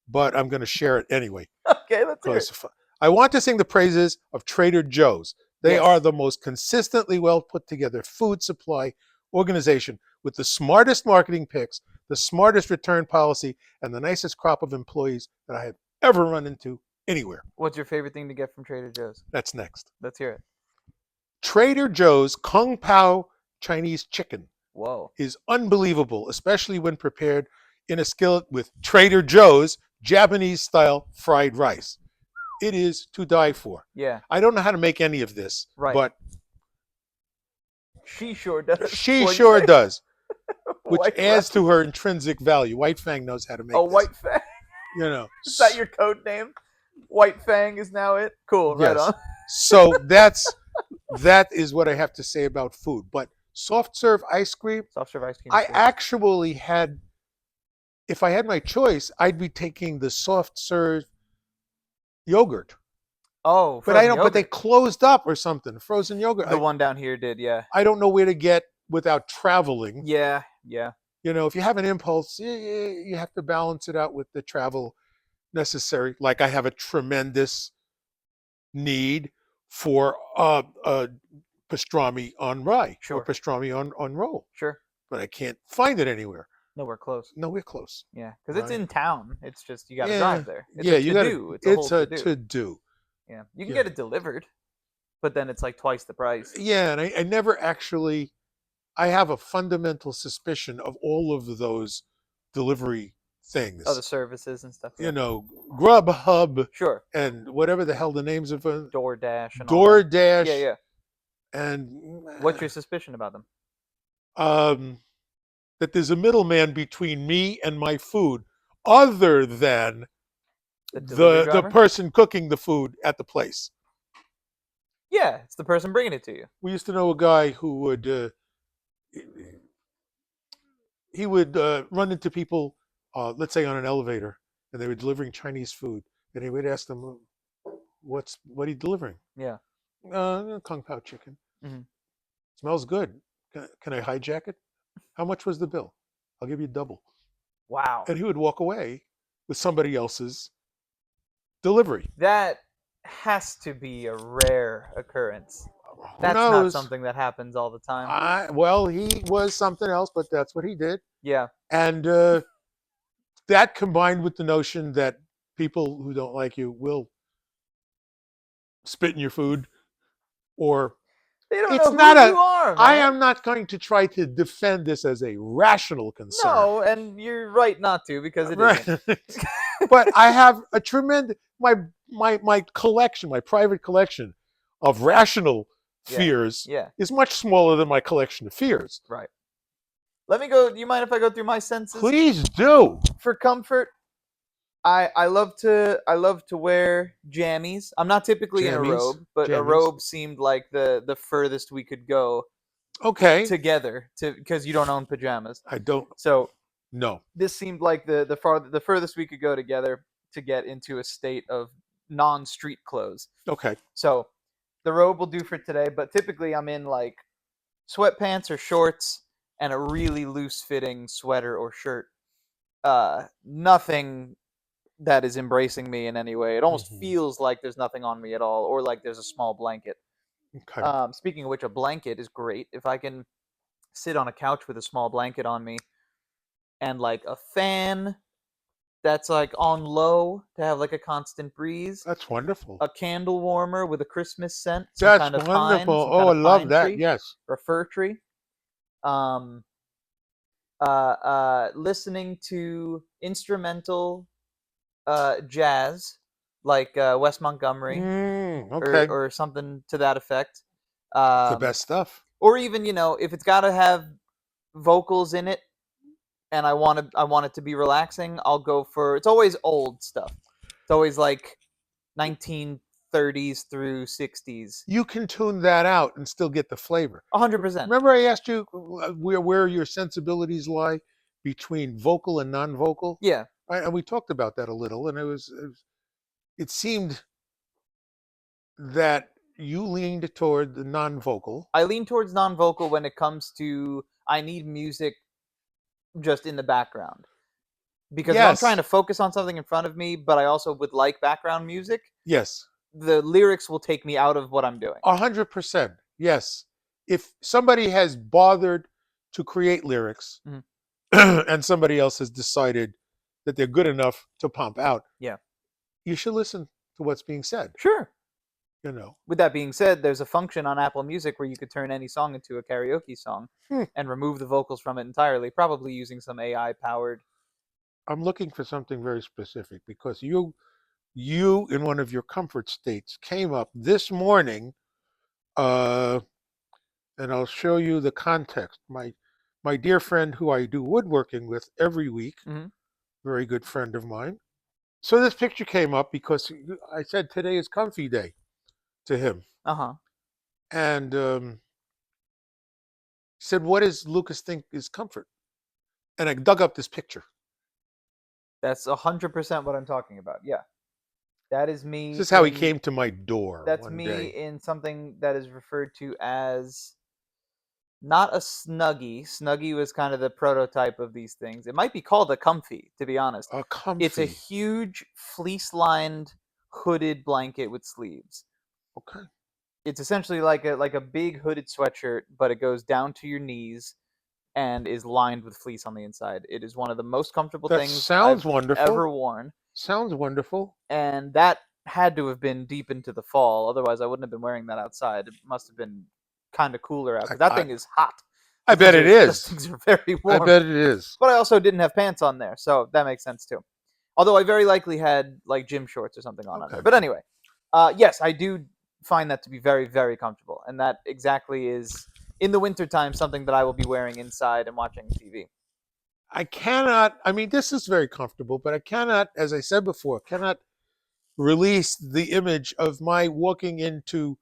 but I'm going to share it anyway.
Okay, let's hear it.
Because I want to sing the praises of Trader Joe's. They
Yes.
are the most consistently well put together food supply organization with the smartest marketing picks, the smartest return policy, and the nicest crop of employees that I have ever run into anywhere.
What's your favorite thing to get from Trader Joe's?
That's next.
Let's hear it.
Trader Joe's Kung Pao Chinese chicken
Whoa.
is unbelievable, especially when prepared in a skillet with Trader Joe's Japanese style fried rice. It is to die for.
Yeah.
I don't know how to make any of this,
Right.
but
she sure does.
she sure does, which
White
adds
Fang.
to her intrinsic value. White Fang knows how to make
Oh,
this.
White Fang.
You know.
Is that your code name? White Fang is now it? Cool, right
Yes.
on.
So that is what I have to say about food. But soft serve ice cream,
Soft serve ice cream.
I actually had, if I had my choice, I'd be taking the soft serve yogurt.
Oh,
But I don't.
yogurt.
But they closed up or something. Frozen yogurt.
The one down here did, yeah.
I don't know where to get without traveling.
Yeah.
You know, if you have an impulse, you have to balance it out with the travel necessary. Like I have a tremendous need for pastrami on rye
Sure.
or pastrami on roll,
Sure.
but I can't find it anywhere.
Nowhere close.
Nowhere close.
Yeah, because it's
Right.
in town. It's just you got to
Yeah.
drive there. It's
Yeah,
a
you
to-do.
got. It's
whole
a
to-do.
to do.
Yeah, you can
Yeah.
get it delivered, but then it's like twice the price.
Yeah, and I never actually. I have a fundamental suspicion of all of those delivery things.
Oh, the services and stuff.
You know, Grubhub
Sure.
and whatever the hell the names of them.
DoorDash and all that.
DoorDash.
Yeah.
And
What's your suspicion about them?
That there's a middleman between me and my food, other than
delivery
the
driver?
person cooking the food at the place.
Yeah, it's the person bringing it to you.
We used to know a guy who would he would run into people, let's say on an elevator, and they were delivering Chinese food, and he would ask them, what are you delivering?
Yeah.
Kung Pao chicken.
Mhm.
Smells good. Can I hijack it? How much was the bill? I'll give you double.
Wow.
And he would walk away with somebody else's delivery.
That has to be a rare occurrence.
Who
That's not
knows?
something that happens all the time.
Well, he was something else, but that's what he did.
Yeah.
And that combined with the notion that people who don't like you will spit in your food, or
They don't
it's
know
not
who
a.
you are,
I
man.
am not going to try to defend this as a rational concern.
No, and you're right not to, because it
Right.
isn't.
But I have a tremendous my collection, my private collection of rational fears
Yeah.
is much smaller than my collection of fears.
Right. Let me go. Do you mind if I go through my senses?
Please do.
For comfort, I love to wear jammies. I'm not typically in a
Jammies,
robe, but a
jammies.
robe seemed like the furthest we could go
Okay.
together, because you don't own pajamas.
I don't
So
know.
this seemed like the furthest we could go together to get into a state of non-street clothes.
Okay.
So the robe will do for today, but typically I'm in like sweatpants or shorts and a really loose-fitting sweater or shirt. Nothing that is embracing me in any way. It almost
Mhm.
feels like there's nothing on me at all, or like there's a small blanket.
Okay.
Speaking of which, a blanket is great. If I can sit on a couch with a small blanket on me and like a fan that's like on low to have like a constant breeze,
That's wonderful.
a candle warmer with a Christmas scent, some
That's
kind of
wonderful.
pine, some kind
I
of
love
pine
that.
tree
Yes.
or fir tree. listening to instrumental jazz like Wes Montgomery
Okay.
or something to that effect.
The best stuff.
Or even, you know, if it's got to have vocals in it and I want it to be relaxing, I'll go for, it's always old stuff. It's always like 1930s through 60s.
You can tune that out and still get the flavor.
100%.
Remember I asked you where your sensibilities lie between vocal and non-vocal?
Yeah.
And we talked about that a little, and it seemed that you leaned toward the non-vocal.
I lean towards non-vocal when it comes to I need music just in the background. Because if I'm
Yes.
trying to focus on something in front of me, but I also would like background music,
Yes.
the lyrics will take me out of what I'm doing.
100%. Yes. If somebody has bothered to create lyrics
Mhm.
and somebody else has decided that they're good enough to pump out,
Yeah.
you should listen to what's being said.
Sure.
You know.
With that being said, there's a function on Apple Music where you could turn any song into a karaoke song and remove the vocals from it entirely, probably using some AI powered.
I'm looking for something very specific because you in one of your comfort states came up this morning, and I'll show you the context. My dear friend who I do woodworking with every week, very good friend of mine. So this picture came up because I said today is comfy day to him. And he said, what does Lucas think is comfort? And I dug up this picture.
That's 100% what I'm talking about. Yeah. That is me.
This is how he came to my door.
That's me in something that is referred to as not a Snuggie. Snuggie was kind of the prototype of these things. It might be called a comfy, to be honest.
A comfy.
It's a huge fleece-lined hooded blanket with sleeves.
Okay.
It's essentially like a big hooded sweatshirt, but it goes down to your knees and is lined with fleece on the inside. It is one of the most comfortable things I've ever worn.
Sounds wonderful.
And that had to have been deep into the fall. Otherwise, I wouldn't have been wearing that outside. It must have been kind of cooler out. That thing is hot.
I bet it is.
Those things are very warm.
I bet it is.
But I also didn't have pants on there, so that makes sense too. Although I very likely had like gym shorts or something on under. But anyway, yes, I do find that to be very, very comfortable. And that exactly is, in the wintertime, something that I will be wearing inside and watching TV.
I cannot, I mean, this is very comfortable, but I cannot, as I said before, cannot release the image of my walking into,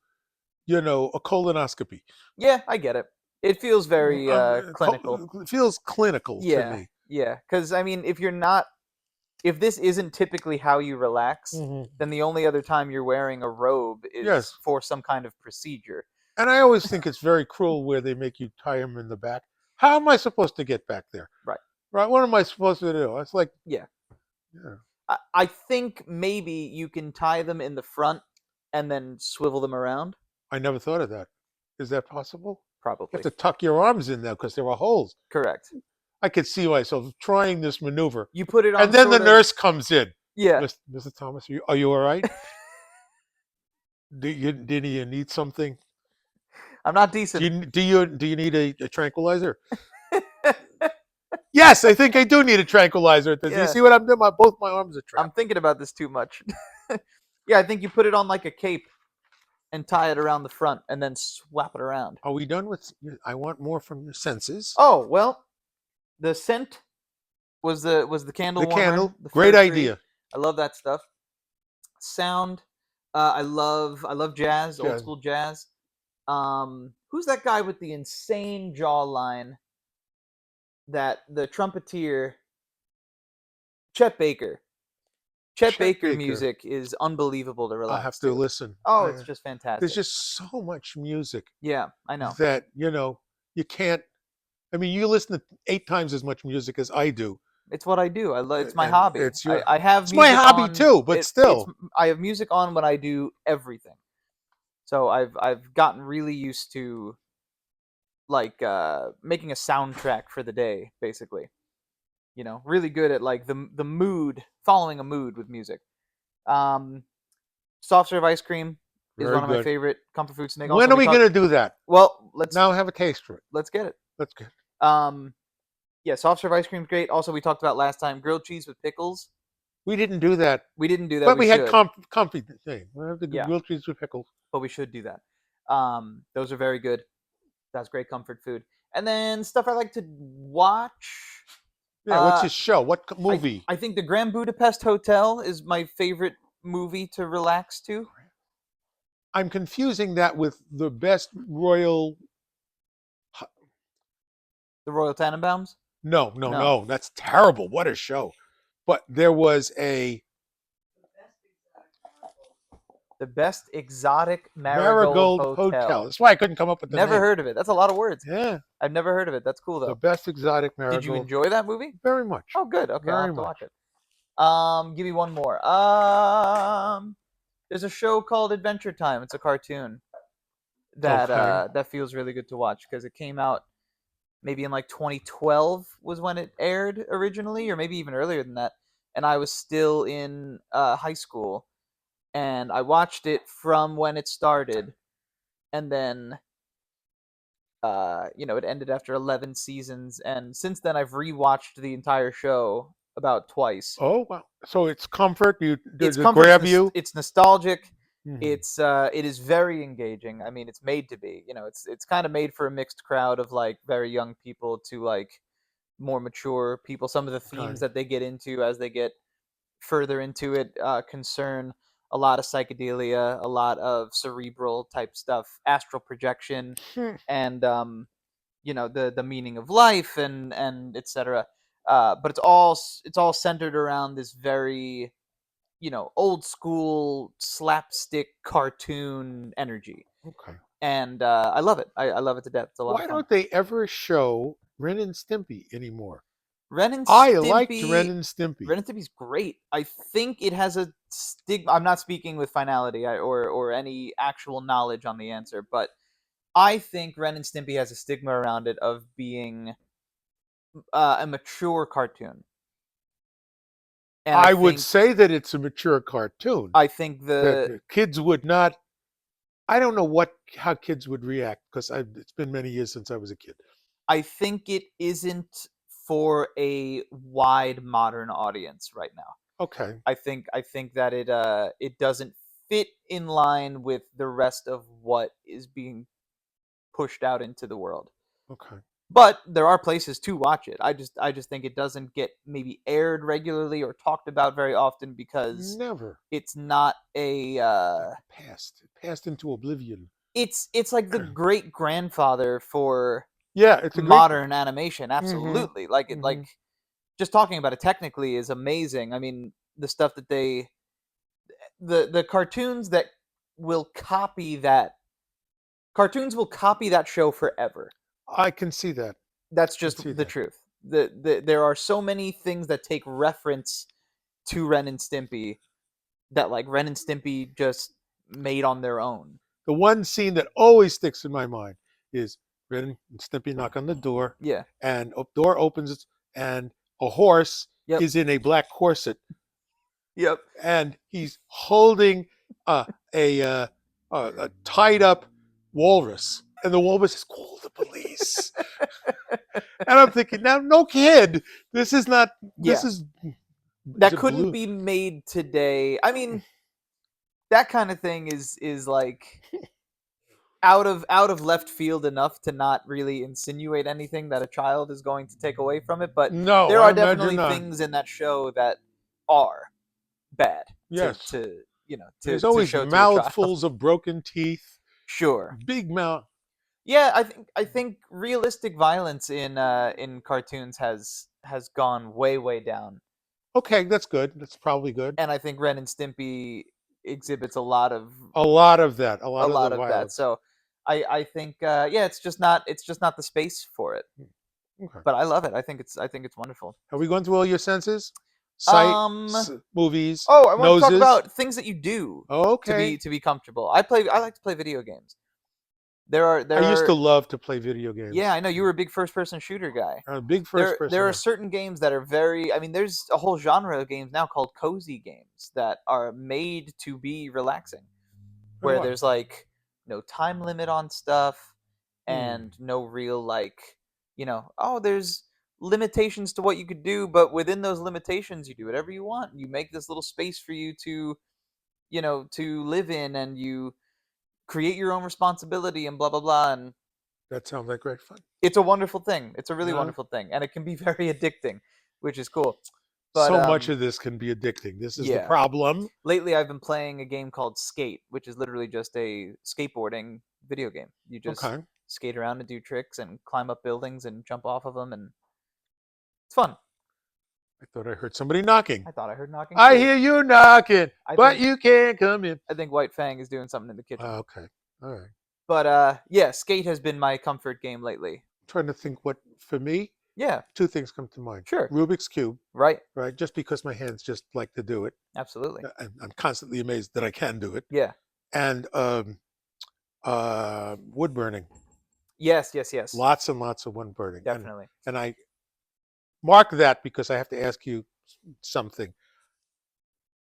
a colonoscopy.
Yeah, I get it. It feels very clinical.
It feels clinical to me.
Yeah, because, I mean, if this isn't typically how you relax, then the only other time you're wearing a robe is for some kind of procedure.
And I always think it's very cruel where they make you tie them in the back. How am I supposed to get back there?
Right.
What am I supposed to do? It's like...
Yeah. I think maybe you can tie them in the front and then swivel them around.
I never thought of that. Is that possible?
Probably.
You have to tuck your arms in there because there are holes.
Correct.
I could see myself trying this maneuver.
You put it on,
and then the nurse comes in.
Yeah.
Mr. Thomas, are you all right? Did you need something?
I'm not decent.
Do you need a tranquilizer? Yes, I think I do need a tranquilizer. Do you see what I'm doing? Both my arms are trapped.
I'm thinking about this too much. Yeah, I think you put it on like a cape and tie it around the front and then swap it around.
Are we done with... I want more from your senses.
Oh, well, the scent was the candle warmer.
The candle. Great idea.
I love that stuff. Sound. I love jazz, old school jazz. Who's that guy with the insane jawline? That the trumpeter, Chet Baker. Chet Baker music is unbelievable to relax.
I'll have to listen.
Oh, it's just fantastic.
There's just so much music.
Yeah, I know.
That, you can't... I mean, you listen to 8 times as much music as I do.
It's what I do. It's my hobby.
It's
my
hobby too, but still.
I have music on when I do everything. So I've gotten really used to like making a soundtrack for the day, basically. Really good at like the mood, following a mood with music. Soft serve ice cream is one of my favorite comfort foods.
When are we going to do that?
Well, let's
now have a taste for it.
Let's get it.
Let's get it.
Yeah, soft serve ice cream's great. Also, we talked about last time grilled cheese with pickles.
We didn't do that,
We didn't do that.
but
We
we had
should.
comfy thing. We have the
Yeah,
grilled cheese with pickles.
but we should do that. Those are very good. That's great comfort food. And then stuff I like to watch.
Yeah, what's
Uh,
his show? What
I
movie?
I think the Grand Budapest Hotel is my favorite movie to relax to.
I'm confusing that with the best royal.
The Royal Tenenbaums.
No, no,
No,
no. That's terrible. What a show. But there was a
the best exotic Marigold
Marigold Hotel.
Hotel.
That's why I couldn't come up with the
Never
name.
heard of it. That's a lot of words.
Yeah,
I've never heard of it. That's cool
the
though.
best exotic
Did you
Marigold.
enjoy that movie?
Very much.
Oh, good. Okay, I'll
Very
have to
much.
watch it. Give me one more. There's a show called Adventure Time. It's a cartoon that
Okay.
that feels really good to watch because it came out maybe in like 2012 was when it aired originally, or maybe even earlier than that. And I was still in high school, and I watched it from when it started, and then it ended after 11 seasons, and since then I've rewatched the entire show about twice.
Oh wow. So it's comfort. Does
It's
it
comfort.
grab you?
It's nostalgic.
Mhm.
It is very engaging. I mean, it's made to be. It's kind of made for a mixed crowd of like very young people to like more mature people. Some of the themes
Okay.
that they get into as they get further into it concern a lot of psychedelia, a lot of cerebral type stuff, astral projection,
Hmm.
and the meaning of life and etc. But it's all centered around this very old school slapstick cartoon energy,
Okay.
and I love it. I love it to death. It's a lot of
Why
fun.
don't they ever show Ren and Stimpy anymore?
Ren and
I liked Ren
Stimpy.
and Stimpy.
Ren and Stimpy's great. I think it has a stigma. I'm not speaking with finality or any actual knowledge on the answer, but I think Ren and Stimpy has a stigma around it of being a mature cartoon. And
I would say that it's a mature cartoon.
I think
That
the
kids would not. I don't know how kids would react because it's been many years since I was a kid.
I think it isn't for a wide modern audience right now.
Okay.
I think that it doesn't fit in line with the rest of what is being pushed out into the world.
Okay.
But there are places to watch it. I just think it doesn't get maybe aired regularly or talked about very often because
Never.
it's not a
It passed into oblivion.
it's like the great grandfather for
Yeah, it's a great.
modern animation.
Mhm.
Absolutely. Like it
Mhm.
like just talking about it technically is amazing. I mean, the stuff that the cartoons that will copy that cartoons will copy that show forever.
I can see that.
That's
I can
just
see
the
that.
truth. There are so many things that take reference to Ren and Stimpy that like Ren and Stimpy just made on their own.
The one scene that always sticks in my mind is Ren and Stimpy knock on the door,
Yeah.
and door opens, and a horse
Yep.
is in a black corset,
Yep.
and he's holding a tied up walrus, and the walrus is call the police. And I'm thinking, now, no kid, this is not. This
Yeah.
is
That
it
couldn't
blue?
be made today. I mean, that kind of thing is like out of left field enough to not really insinuate anything that a child is going to take away from it, but
No,
there
I
are
imagine
definitely
not.
things in that show that are bad
Yes,
to
there's
to
always
show to a child.
mouthfuls of broken teeth,
Sure.
big mouth.
Yeah, I think realistic violence in cartoons has gone way down,
Okay, that's good. That's probably good.
and I think Ren and Stimpy exhibits a lot of
A lot of that. A
a
lot of the
lot of that.
violence.
So I think yeah, it's just not the space for it.
Okay.
But I love it. I think it's wonderful.
Have we gone through all your senses? Sight,
Um.
movies,
Oh, I want to
noses.
talk about things that you do
Okay.
to be comfortable. I like to play video games. There
I used
are
to love to play video games.
yeah, I know you were a big first person shooter guy.
I'm a big first person.
There are
guy.
certain games that are very. I mean, there's a whole genre of games now called cozy games that are made to be relaxing, where
What?
there's like no time limit on stuff
Hmm.
and no real like oh there's limitations to what you could do, but within those limitations, you do whatever you want. You make this little space for you to, to live in, and you create your own responsibility and blah blah blah. And
That sounds like great fun.
it's a wonderful thing. It's a really
Yeah.
wonderful thing, and it can be very addicting, which is cool. But
So much of this can be addicting. This is the
yeah.
problem.
Lately, I've been playing a game called Skate, which is literally just a skateboarding video game. You just
Okay.
skate around and do tricks and climb up buildings and jump off of them, and it's fun.
I thought I heard somebody knocking.
I thought I heard knocking.
I
too.
hear you knocking,
I
but
think-
you can't come in.
I think White Fang is doing something in the kitchen.
Okay. All right.
But yeah, Skate has been my comfort game lately.
Trying to think what, for me,
Yeah,
two things come to mind.
sure.
Rubik's Cube,
Right.
right? Just because my hands just like to do it.
Absolutely.
I'm constantly amazed that I can do it.
Yeah.
And wood burning.
Yes.
Lots and lots of wood burning.
Definitely.
And I mark that because I have to ask you something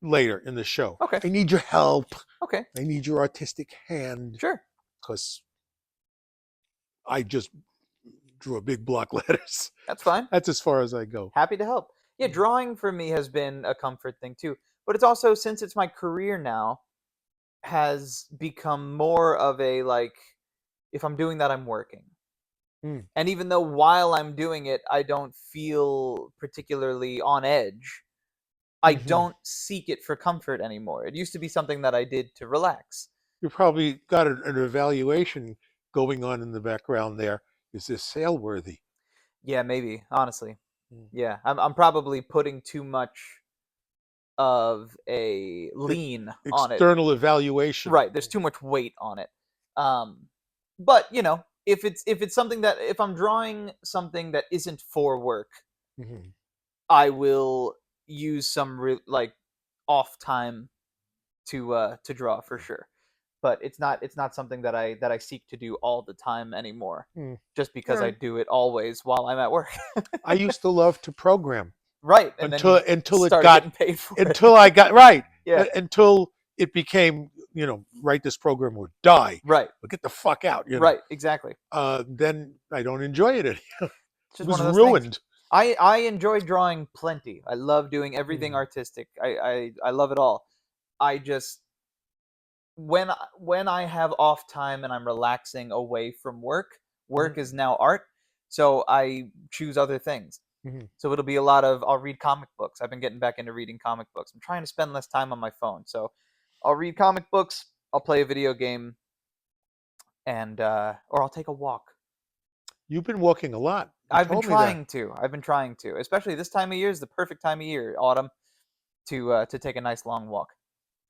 later in the show.
Okay.
I need your help.
Okay.
I need your artistic hand
Sure.
because I just drew a big block letters.
That's fine.
That's as far as I go.
Happy to help. Yeah, drawing for me has been a comfort thing too. But it's also, since it's my career now, has become more of a like, if I'm doing that, I'm working.
Mm.
And even though while I'm doing it, I don't feel particularly on edge, I
Mhm.
don't seek it for comfort anymore. It used to be something that I did to relax.
You probably got an evaluation going on in the background there. Is this sale worthy?
Yeah, maybe, honestly.
Mm.
Yeah, I'm probably putting too much of a lean on it.
External evaluation.
Right, there's too much weight on it. But if it's something that, if I'm drawing something that isn't for work,
Mhm.
I will use some like off time to draw for sure. But it's not something that I seek to do all the time anymore.
Mm.
Just because I
Alright.
do it always while I'm at work.
I used to love to program
Right, and
until
then
until it
start
got
getting paid for it.
until I got right.
Yeah,
Until it became, write this program or die.
right,
But get the fuck out.
right, exactly.
Then I don't enjoy it anymore.
It's
It
just
was
one of those things.
ruined.
I enjoy drawing plenty. I love doing everything
Mm.
artistic. I love it all. I just, when I have off time and I'm relaxing away from work, work
Mhm.
is now art. So I choose other things.
Mhm.
So it'll be a lot of, I'll read comic books. I've been getting back into reading comic books. I'm trying to spend less time on my phone. So I'll read comic books, I'll play a video game, and or I'll take a walk.
You've been walking a lot. You
I've been
told me that.
trying to. I've been trying to. Especially this time of year is the perfect time of year, autumn, to take a nice long walk.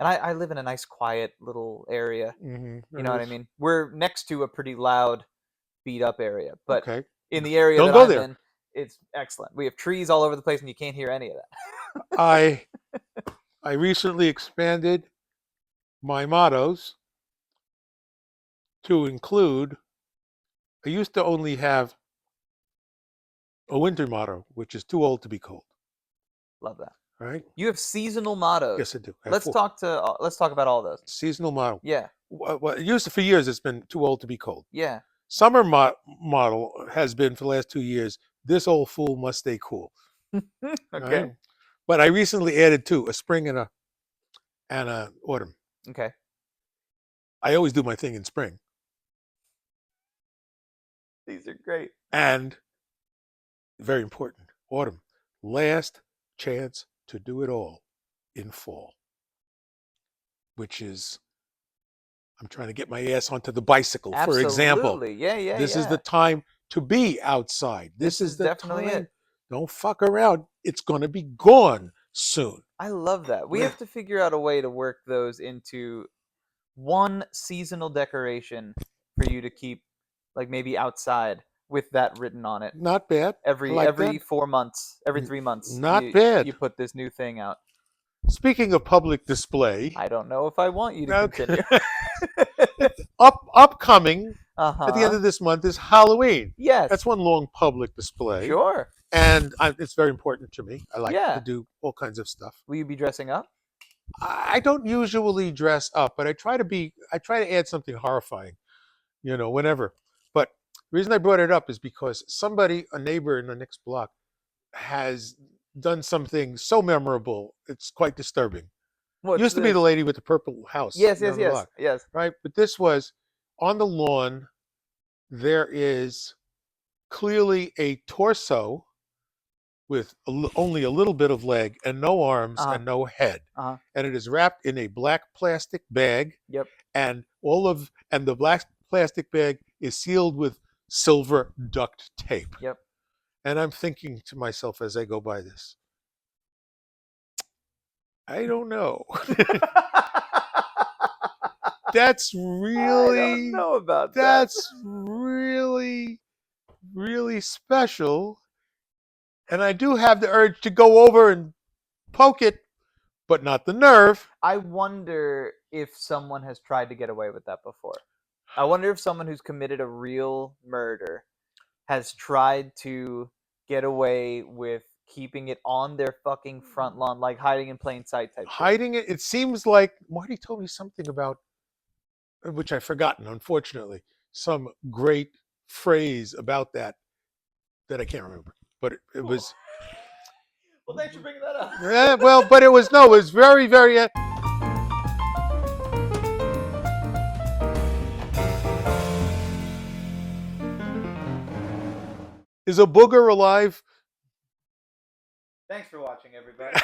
And I live in a nice quiet little area.
Mhm.
You know what I mean? We're next to a pretty loud, beat up area, but
Okay.
in the area
Don't
that
go
I'm
there.
in, it's excellent. We have trees all over the place, and you can't hear any of that.
I recently expanded my mottos to include. I used to only have a winter motto, which is too old to be cold.
Love that.
Right?
You have seasonal mottos.
Yes, I do. I have
Let's
four.
talk about all those.
Seasonal motto.
Yeah,
Well, it used to, for years, it's been too old to be cold.
yeah.
Summer model has been for the last 2 years. This old fool must stay cool.
Okay.
Right? But I recently added two: a spring and a autumn.
Okay.
I always do my thing in spring,
These are great.
and very important, autumn. Last chance to do it all in fall, which is, I'm trying to get my ass onto the bicycle, for example.
Absolutely. Yeah.
This is the time to be outside. This is the
definitely
time.
it.
Don't fuck around. It's going to be gone soon.
I love that. We
Yeah.
have to figure out a way to work those into one seasonal decoration for you to keep, like maybe outside with that written on it.
Not bad.
Every
like that.
4 months, every
N-
3 months.
not
you,
bad.
You put this new thing out.
Speaking of public display,
I don't know if I want you to
Okay.
continue.
upcoming
Uh-huh.
at the end of this month is Halloween.
Yes.
That's one long public display.
Sure.
And it's very important to me. I like
Yeah.
to do all kinds of stuff.
Will you be dressing up?
I don't usually dress up, but I try to add something horrifying, whenever. But The reason I brought it up is because somebody, a neighbor in the next block, has done something so memorable. It's quite disturbing.
What's
Used to be the
this?
lady with the purple house
Yes,
down
yes,
the
yes,
block,
yes.
right? But this was on the lawn. There is clearly a torso with only a little bit of leg and no arms
Uh-huh.
and no head,
Uh-huh.
and it is wrapped in a black plastic bag.
Yep.
And the black plastic bag is sealed with silver duct tape.
Yep.
And I'm thinking to myself as I go by this, I don't know. That's
I
really,
don't know about that.
that's really, really special. And I do have the urge to go over and poke it, but not the nerve.
I wonder if someone has tried to get away with that before. I wonder if someone who's committed a real murder has tried to get away with keeping it on their fucking front lawn, like hiding in plain sight type shit.
Hiding it, it seems like Marty told me something about, which I've forgotten, unfortunately, some great phrase about that I can't remember. But it was.
Well, thanks for bringing that up.
Yeah, well, but it was very, very. Is a booger alive?
Thanks for watching, everybody.